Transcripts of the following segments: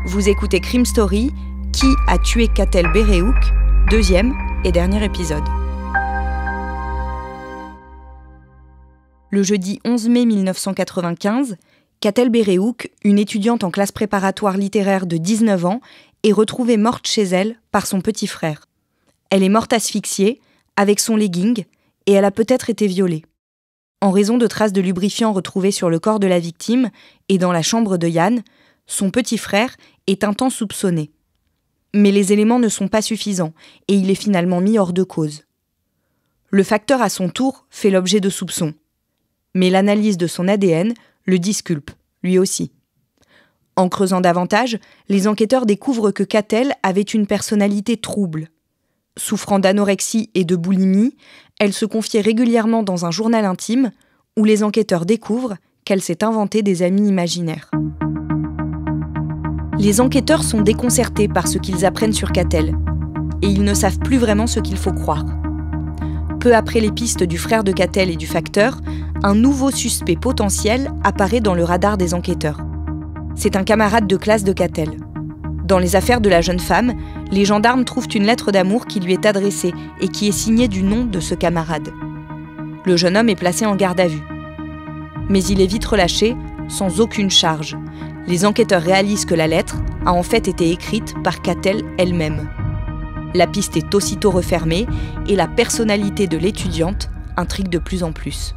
Vous écoutez Crime Story, Qui a tué Katell Béréouk, 2e et dernier épisode. Le jeudi 11 mai 1995, Katell Béréouk, une étudiante en classe préparatoire littéraire de 19 ans, est retrouvée morte chez elle par son petit frère. Elle est morte asphyxiée, avec son legging, et elle a peut-être été violée. En raison de traces de lubrifiant retrouvées sur le corps de la victime et dans la chambre de Yann, son petit frère est un temps soupçonné. Mais les éléments ne sont pas suffisants et il est finalement mis hors de cause. Le facteur à son tour fait l'objet de soupçons. Mais l'analyse de son ADN le disculpe, lui aussi. En creusant davantage, les enquêteurs découvrent que Katell avait une personnalité trouble. Souffrant d'anorexie et de boulimie, elle se confiait régulièrement dans un journal intime où les enquêteurs découvrent qu'elle s'est inventé des amis imaginaires. Les enquêteurs sont déconcertés par ce qu'ils apprennent sur Katell, et ils ne savent plus vraiment ce qu'il faut croire. Peu après les pistes du frère de Katell et du facteur, un nouveau suspect potentiel apparaît dans le radar des enquêteurs. C'est un camarade de classe de Katell. Dans les affaires de la jeune femme, les gendarmes trouvent une lettre d'amour qui lui est adressée et qui est signée du nom de ce camarade. Le jeune homme est placé en garde à vue. Mais il est vite relâché, sans aucune charge. Les enquêteurs réalisent que la lettre a en fait été écrite par Katell elle-même. La piste est aussitôt refermée et la personnalité de l'étudiante intrigue de plus en plus.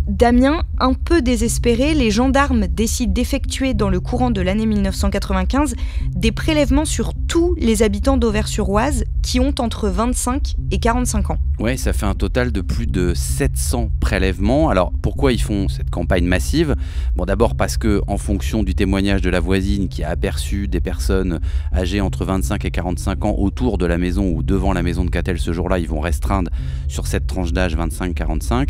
Damien, un peu désespéré, les gendarmes décident d'effectuer dans le courant de l'année 1995 des prélèvements sur tous les habitants d'Auvers-sur-Oise qui ont entre 25 et 45 ans. Ouais, ça fait un total de plus de 700 prélèvements. Alors, pourquoi ils font cette campagne massive ? Bon, d'abord parce que, en fonction du témoignage de la voisine qui a aperçu des personnes âgées entre 25 et 45 ans autour de la maison ou devant la maison de Katell ce jour-là, ils vont restreindre sur cette tranche d'âge 25-45.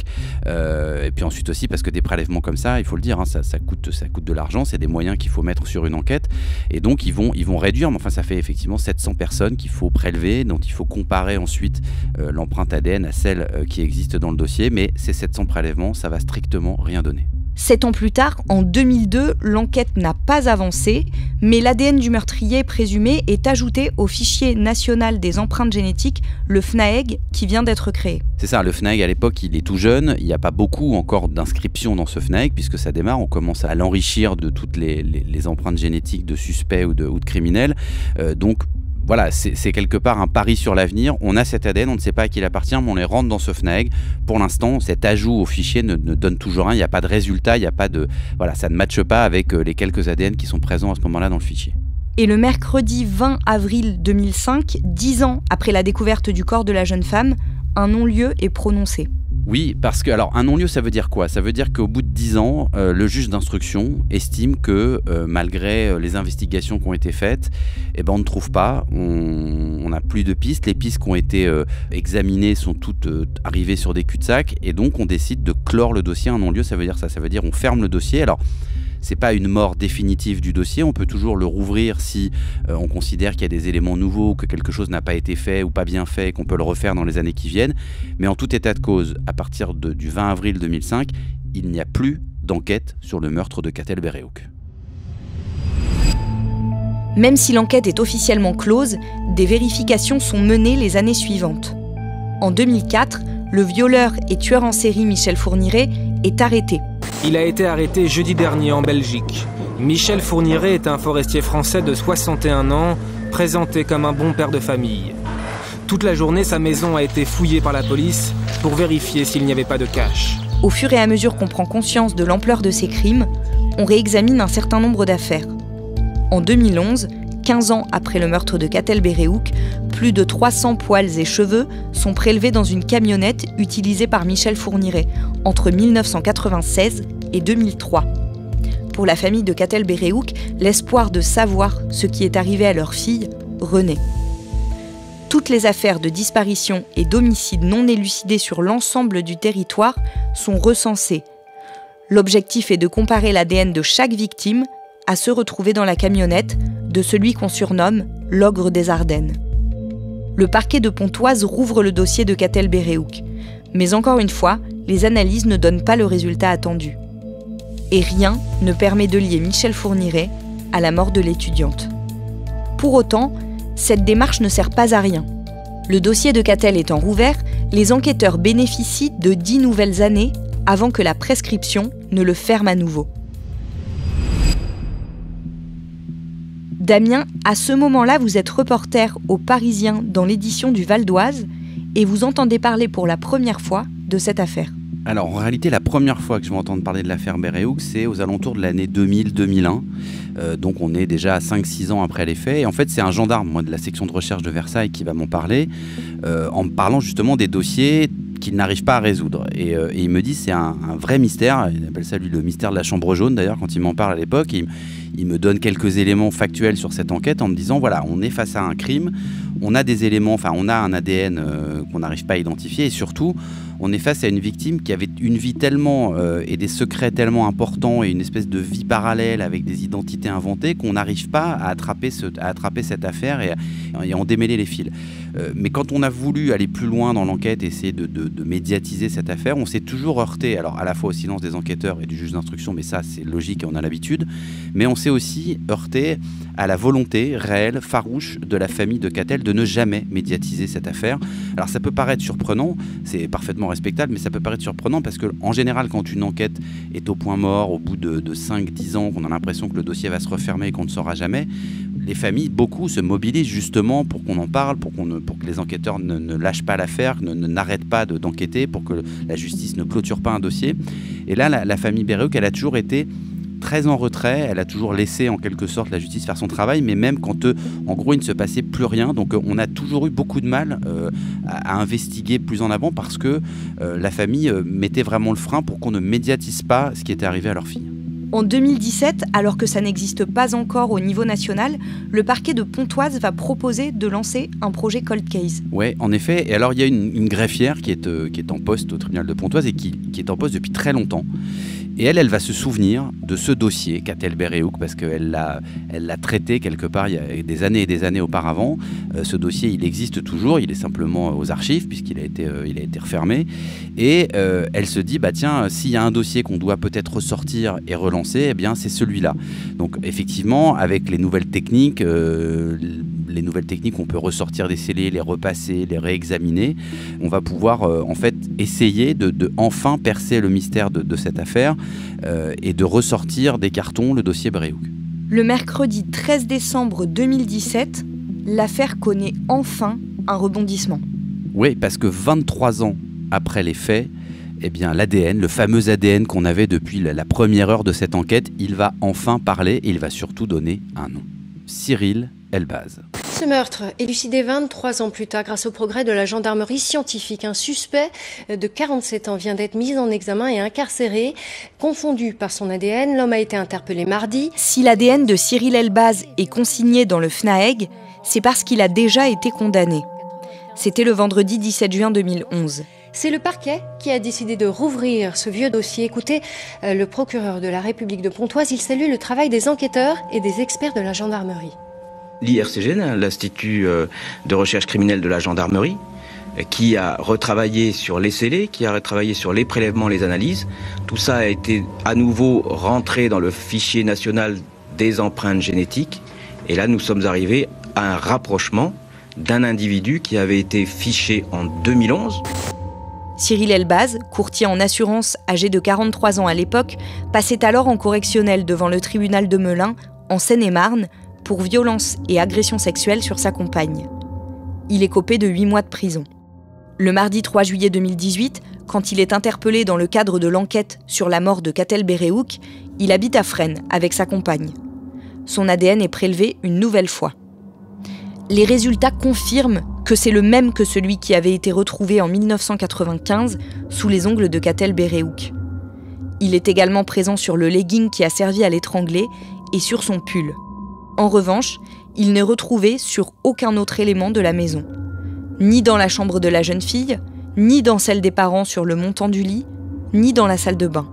Et puis ensuite aussi parce que des prélèvements comme ça, il faut le dire, hein, ça coûte de l'argent, c'est des moyens qu'il faut mettre sur une enquête. Et donc, ils vont réduire, mais enfin, ça fait effectivement 700 personnes qu'il faut prélever, dont il faut comparer ensuite l'empreinte ADN à celle qui existe dans le dossier, mais ces 700 prélèvements, ça va strictement rien donner. 7 ans plus tard, en 2002, l'enquête n'a pas avancé, mais l'ADN du meurtrier présumé est ajouté au fichier national des empreintes génétiques, le FNAEG, qui vient d'être créé. C'est ça, le FNAEG à l'époque, il est tout jeune, il n'y a pas beaucoup encore d'inscriptions dans ce FNAEG, puisque ça démarre, on commence à l'enrichir de toutes les empreintes génétiques de suspects ou de criminels, donc voilà, c'est quelque part un pari sur l'avenir. On a cet ADN, on ne sait pas à qui il appartient, mais on les rentre dans ce FNAEG. Pour l'instant, cet ajout au fichier ne donne toujours rien. Il n'y a pas de résultat, il n'y a pas de, voilà, ça ne matche pas avec les quelques ADN qui sont présents à ce moment-là dans le fichier. Et le mercredi 20 avril 2005, 10 ans après la découverte du corps de la jeune femme, un non-lieu est prononcé. Oui, parce que, alors, un non-lieu, ça veut dire quoi ? Ça veut dire qu'au bout de 10 ans, le juge d'instruction estime que, malgré les investigations qui ont été faites, on ne trouve pas, on n'a plus de pistes. Les pistes qui ont été examinées sont toutes arrivées sur des cul-de-sac, et donc on décide de clore le dossier. Un non-lieu, ça veut dire ça. Ça veut dire on ferme le dossier. Alors, c'est pas une mort définitive du dossier, on peut toujours le rouvrir si on considère qu'il y a des éléments nouveaux, que quelque chose n'a pas été fait ou pas bien fait, qu'on peut le refaire dans les années qui viennent. Mais en tout état de cause, à partir du 20 avril 2005, il n'y a plus d'enquête sur le meurtre de Katell Béréouk. Même si l'enquête est officiellement close, des vérifications sont menées les années suivantes. En 2004, le violeur et tueur en série Michel Fourniret est arrêté. Il a été arrêté jeudi dernier en Belgique. Michel Fourniret est un forestier français de 61 ans, présenté comme un bon père de famille. Toute la journée, sa maison a été fouillée par la police pour vérifier s'il n'y avait pas de cache. Au fur et à mesure qu'on prend conscience de l'ampleur de ces crimes, on réexamine un certain nombre d'affaires. En 2011, 15 ans après le meurtre de Katell Béréouk, plus de 300 poils et cheveux sont prélevés dans une camionnette utilisée par Michel Fourniret entre 1996 et 2003. Pour la famille de Katell Béréouk, l'espoir de savoir ce qui est arrivé à leur fille renaît. Toutes les affaires de disparition et d'homicide non élucidés sur l'ensemble du territoire sont recensées. L'objectif est de comparer l'ADN de chaque victime à ceux retrouvés dans la camionnette de celui qu'on surnomme l'ogre des Ardennes. Le parquet de Pontoise rouvre le dossier de Katell Béréouk. Mais encore une fois, les analyses ne donnent pas le résultat attendu. Et rien ne permet de lier Michel Fourniret à la mort de l'étudiante. Pour autant, cette démarche ne sert pas à rien. Le dossier de Katell étant rouvert, les enquêteurs bénéficient de 10 nouvelles années avant que la prescription ne le ferme à nouveau. Damien, à ce moment-là, vous êtes reporter au Parisien dans l'édition du Val d'Oise et vous entendez parler pour la première fois de cette affaire. Alors, en réalité, la première fois que je vais entendre parler de l'affaire Béréouk, c'est aux alentours de l'année 2000-2001. Donc, on est déjà à 5-6 ans après les faits. Et en fait, c'est un gendarme, moi, de la section de recherche de Versailles qui va m'en parler, en me parlant justement des dossiers qu'il n'arrive pas à résoudre. Et il me dit c'est un vrai mystère. Il appelle ça, lui, le mystère de la chambre jaune, d'ailleurs, quand il m'en parle à l'époque. Il me donne quelques éléments factuels sur cette enquête en me disant, voilà, on est face à un crime, on a des éléments, enfin, on a un ADN qu'on n'arrive pas à identifier et surtout, on est face à une victime qui avait une vie tellement et des secrets tellement importants et une espèce de vie parallèle avec des identités inventées qu'on n'arrive pas à attraper cette affaire et en démêler les fils. Mais quand on a voulu aller plus loin dans l'enquête, essayer de médiatiser cette affaire, on s'est toujours heurté, alors à la fois au silence des enquêteurs et du juge d'instruction, mais ça c'est logique et on a l'habitude, mais on s'est aussi heurté à la volonté réelle, farouche de la famille de Katell de ne jamais médiatiser cette affaire. Alors ça peut paraître surprenant, c'est parfaitement respectable, mais ça peut paraître surprenant parce qu'en général, quand une enquête est au point mort, au bout de 5-10 ans, qu'on a l'impression que le dossier va se refermer et qu'on ne saura jamais, les familles, beaucoup, se mobilisent justement pour qu'on en parle, pour que les enquêteurs ne lâchent pas l'affaire, n'arrêtent pas d'enquêter, pour que la justice ne clôture pas un dossier. Et là, la famille Béréouk, elle a toujours été très en retrait, elle a toujours laissé en quelque sorte la justice faire son travail, mais même quand en gros il ne se passait plus rien, donc on a toujours eu beaucoup de mal à investiguer plus en avant parce que la famille mettait vraiment le frein pour qu'on ne médiatise pas ce qui était arrivé à leur fille. En 2017, alors que ça n'existe pas encore au niveau national, le parquet de Pontoise va proposer de lancer un projet cold case. Oui, en effet. Et alors, il y a une greffière qui est en poste au tribunal de Pontoise et qui est en poste depuis très longtemps. Et elle va se souvenir de ce dossier, Katell Béréouk, parce qu'elle l'a traité quelque part il y a des années et des années auparavant. Ce dossier, il existe toujours, il est simplement aux archives, puisqu'il a été refermé. Et elle se dit, bah tiens, s'il y a un dossier qu'on doit peut-être ressortir et relancer, eh bien c'est celui-là. Donc effectivement, avec les nouvelles techniques, on peut ressortir des scellés, les repasser, les réexaminer. On va pouvoir en fait essayer de enfin percer le mystère de cette affaire et de ressortir des cartons le dossier Béréouk. Le mercredi 13 décembre 2017, l'affaire connaît enfin un rebondissement. Oui, parce que 23 ans après les faits, eh bien, l'ADN, le fameux ADN qu'on avait depuis la première heure de cette enquête, il va enfin parler et il va surtout donner un nom. Cyril Elbaz. Ce meurtre, élucidé 23 ans plus tard grâce au progrès de la gendarmerie scientifique. Un suspect de 47 ans vient d'être mis en examen et incarcéré. Confondu par son ADN, l'homme a été interpellé mardi. Si l'ADN de Cyril Elbaz est consigné dans le FNAEG, c'est parce qu'il a déjà été condamné. C'était le vendredi 17 juin 2011. C'est le parquet qui a décidé de rouvrir ce vieux dossier. Écoutez, le procureur de la République de Pontoise, il salue le travail des enquêteurs et des experts de la gendarmerie. L'IRCGN, l'Institut de recherche criminelle de la gendarmerie, qui a retravaillé sur les scellés, qui a retravaillé sur les prélèvements, les analyses. Tout ça a été à nouveau rentré dans le fichier national des empreintes génétiques. Et là, nous sommes arrivés à un rapprochement d'un individu qui avait été fiché en 2011. Cyril Elbaz, courtier en assurance âgé de 43 ans à l'époque, passait alors en correctionnel devant le tribunal de Melun, en Seine-et-Marne, pour violence et agression sexuelle sur sa compagne. Il est copé de 8 mois de prison. Le mardi 3 juillet 2018, quand il est interpellé dans le cadre de l'enquête sur la mort de Katell Béréouk, il habite à Fresnes avec sa compagne. Son ADN est prélevé une nouvelle fois. Les résultats confirment que c'est le même que celui qui avait été retrouvé en 1995 sous les ongles de Katell Béréouk. Il est également présent sur le legging qui a servi à l'étrangler et sur son pull. En revanche, il n'est retrouvé sur aucun autre élément de la maison. Ni dans la chambre de la jeune fille, ni dans celle des parents sur le montant du lit, ni dans la salle de bain.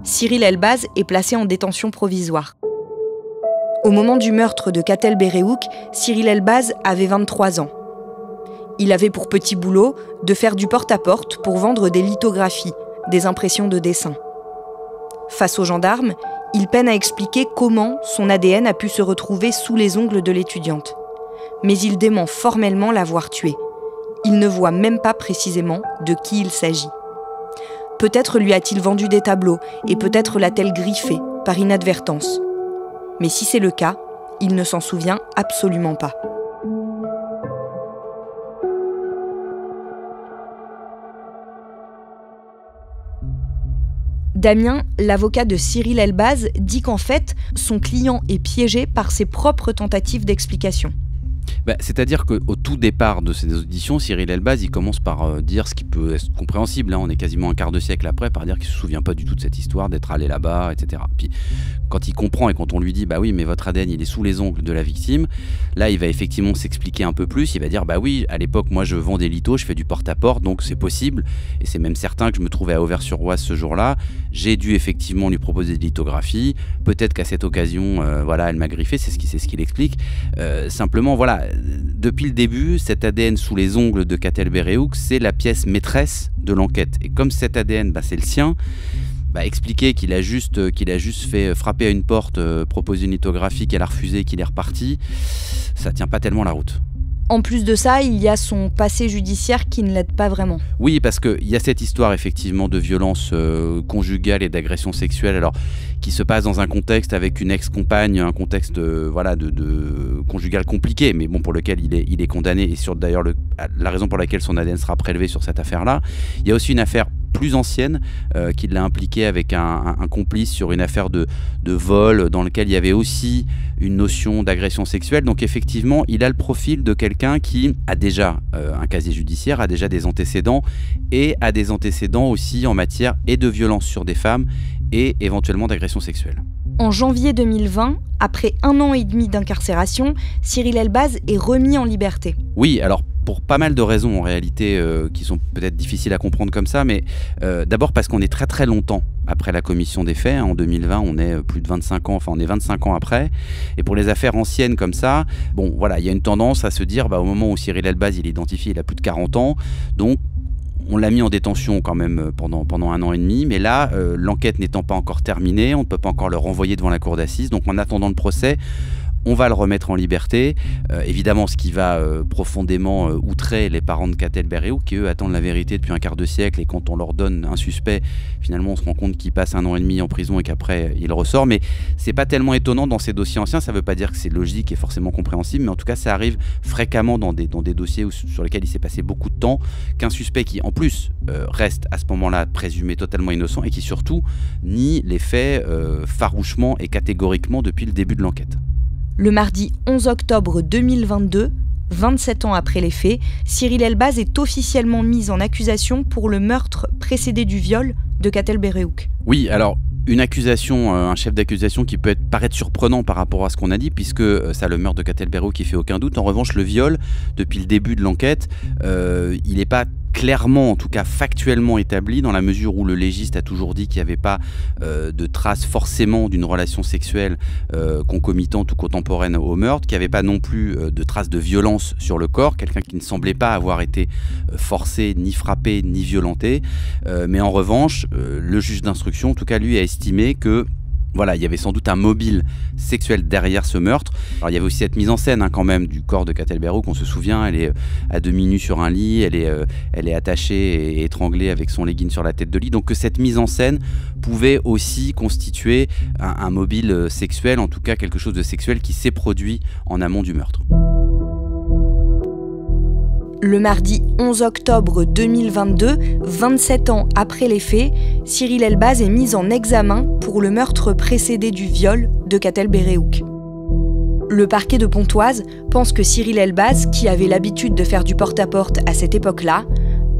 Cyril Elbaz est placé en détention provisoire. Au moment du meurtre de Katell Béréouk, Cyril Elbaz avait 23 ans. Il avait pour petit boulot de faire du porte-à-porte pour vendre des lithographies, des impressions de dessins. Face aux gendarmes, il peine à expliquer comment son ADN a pu se retrouver sous les ongles de l'étudiante. Mais il dément formellement l'avoir tuée. Il ne voit même pas précisément de qui il s'agit. Peut-être lui a-t-il vendu des tableaux et peut-être l'a-t-elle griffé par inadvertance. Mais si c'est le cas, il ne s'en souvient absolument pas. Damien, l'avocat de Cyril Elbaz, dit qu'en fait, son client est piégé par ses propres tentatives d'explication. C'est-à-dire qu'au tout départ de ces auditions, Cyril Elbaz, il commence par dire ce qui peut être compréhensible, on est quasiment un quart de siècle après, par dire qu'il ne se souvient pas du tout de cette histoire, d'être allé là-bas, etc. Puis quand il comprend et quand on lui dit « bah oui, mais votre ADN, il est sous les ongles de la victime », là, il va effectivement s'expliquer un peu plus, il va dire « bah oui, à l'époque, moi, je vends des lithos, je fais du porte-à-porte, donc c'est possible, et c'est même certain que je me trouvais à Auvers-sur-Oise ce jour-là, j'ai dû effectivement lui proposer des lithographies, peut-être qu'à cette occasion, elle m'a griffé, c'est ce qu'il explique. Simplement, voilà, depuis le début, cet ADN sous les ongles de Katell Berehouch, c'est la pièce maîtresse de l'enquête. Et comme cet ADN, c'est le sien, expliquer qu'il a juste fait frapper à une porte, proposer une lithographie, qu'elle a refusé, qu'il est reparti, ça tient pas tellement la route. En plus de ça, il y a son passé judiciaire qui ne l'aide pas vraiment. Oui, parce qu'il y a cette histoire effectivement de violence conjugale et d'agression sexuelle, alors qui se passe dans un contexte avec une ex-compagne, un contexte de conjugal compliqué, mais bon, pour lequel il est condamné, et sur d'ailleurs la raison pour laquelle son ADN sera prélevé sur cette affaire-là. Il y a aussi une affaire plus ancienne qui l'a impliqué avec un complice sur une affaire de vol dans lequel il y avait aussi une notion d'agression sexuelle. Donc effectivement, il a le profil de quelqu'un qui a déjà un casier judiciaire, a déjà des antécédents et a des antécédents aussi en matière et de violence sur des femmes et éventuellement d'agression sexuelle. En janvier 2020, après 1 an et demi d'incarcération, Cyril Elbaz est remis en liberté. Oui, alors pour pas mal de raisons en réalité qui sont peut-être difficiles à comprendre comme ça, mais d'abord parce qu'on est très très longtemps après la commission des faits. En 2020, on est plus de 25 ans, on est 25 ans après. Et pour les affaires anciennes comme ça, il y a une tendance à se dire, au moment où Cyril Elbaz il est identifié, il a plus de 40 ans, donc on l'a mis en détention quand même pendant 1 an et demi, mais là, l'enquête n'étant pas encore terminée, on ne peut pas encore le renvoyer devant la cour d'assises, donc en attendant le procès, on va le remettre en liberté. Évidemment, ce qui va profondément outrer les parents de Katell Berehouch, qui eux attendent la vérité depuis un quart de siècle, et quand on leur donne un suspect, finalement on se rend compte qu'il passe 1 an et demi en prison et qu'après il ressort. Mais c'est pas tellement étonnant dans ces dossiers anciens, ça veut pas dire que c'est logique et forcément compréhensible, mais en tout cas ça arrive fréquemment dans des dossiers sur lesquels il s'est passé beaucoup de temps, qu'un suspect qui en plus reste à ce moment-là présumé totalement innocent et qui surtout nie les faits farouchement et catégoriquement depuis le début de l'enquête. Le mardi 11 octobre 2022, 27 ans après les faits, Cyril Elbaz est officiellement mis en accusation pour le meurtre précédé du viol de Katell Berehouch. Oui, alors une accusation, un chef d'accusation qui peut paraître surprenant par rapport à ce qu'on a dit, puisque ça, le meurtre de Katell Berehouch qui fait aucun doute. En revanche, le viol, depuis le début de l'enquête, il n'est pas clairement, en tout cas factuellement établi, dans la mesure où le légiste a toujours dit qu'il n'y avait pas de traces forcément d'une relation sexuelle concomitante ou contemporaine au meurtre, qu'il n'y avait pas non plus de traces de violence sur le corps, quelqu'un qui ne semblait pas avoir été forcé, ni frappé, ni violenté. Mais en revanche, le juge d'instruction, en tout cas lui, a estimé que il y avait sans doute un mobile sexuel derrière ce meurtre. Alors, il y avait aussi cette mise en scène quand même du corps de Katell Berehouch. On se souvient, elle est à demi nue sur un lit, elle est attachée et étranglée avec son legging sur la tête de lit. Donc que cette mise en scène pouvait aussi constituer un mobile sexuel, en tout cas quelque chose de sexuel qui s'est produit en amont du meurtre. Le mardi 11 octobre 2022, 27 ans après les faits, Cyril Elbaz est mis en examen pour le meurtre précédé du viol de Katell Berehouch. Le parquet de Pontoise pense que Cyril Elbaz, qui avait l'habitude de faire du porte-à-porte à cette époque-là,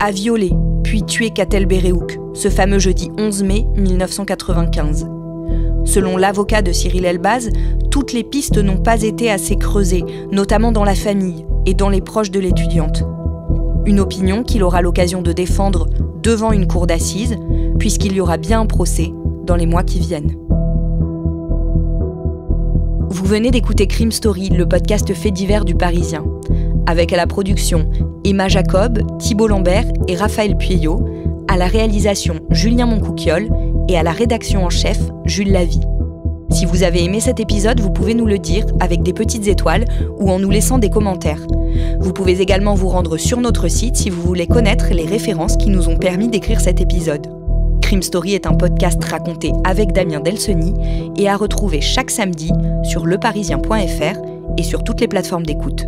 a violé puis tué Katell Berehouch, ce fameux jeudi 11 mai 1995. Selon l'avocat de Cyril Elbaz, toutes les pistes n'ont pas été assez creusées, notamment dans la famille et dans les proches de l'étudiante. Une opinion qu'il aura l'occasion de défendre devant une cour d'assises, puisqu'il y aura bien un procès dans les mois qui viennent. Vous venez d'écouter Crime Story, le podcast fait divers du Parisien, avec à la production Emma Jacob, Thibault Lambert et Raphaël Pueyo, à la réalisation Julien Moncouquiol et à la rédaction en chef, Jules Lavie. Si vous avez aimé cet épisode, vous pouvez nous le dire avec des petites étoiles ou en nous laissant des commentaires. Vous pouvez également vous rendre sur notre site si vous voulez connaître les références qui nous ont permis d'écrire cet épisode. Crime Story est un podcast raconté avec Damien Delseny et à retrouver chaque samedi sur leparisien.fr et sur toutes les plateformes d'écoute.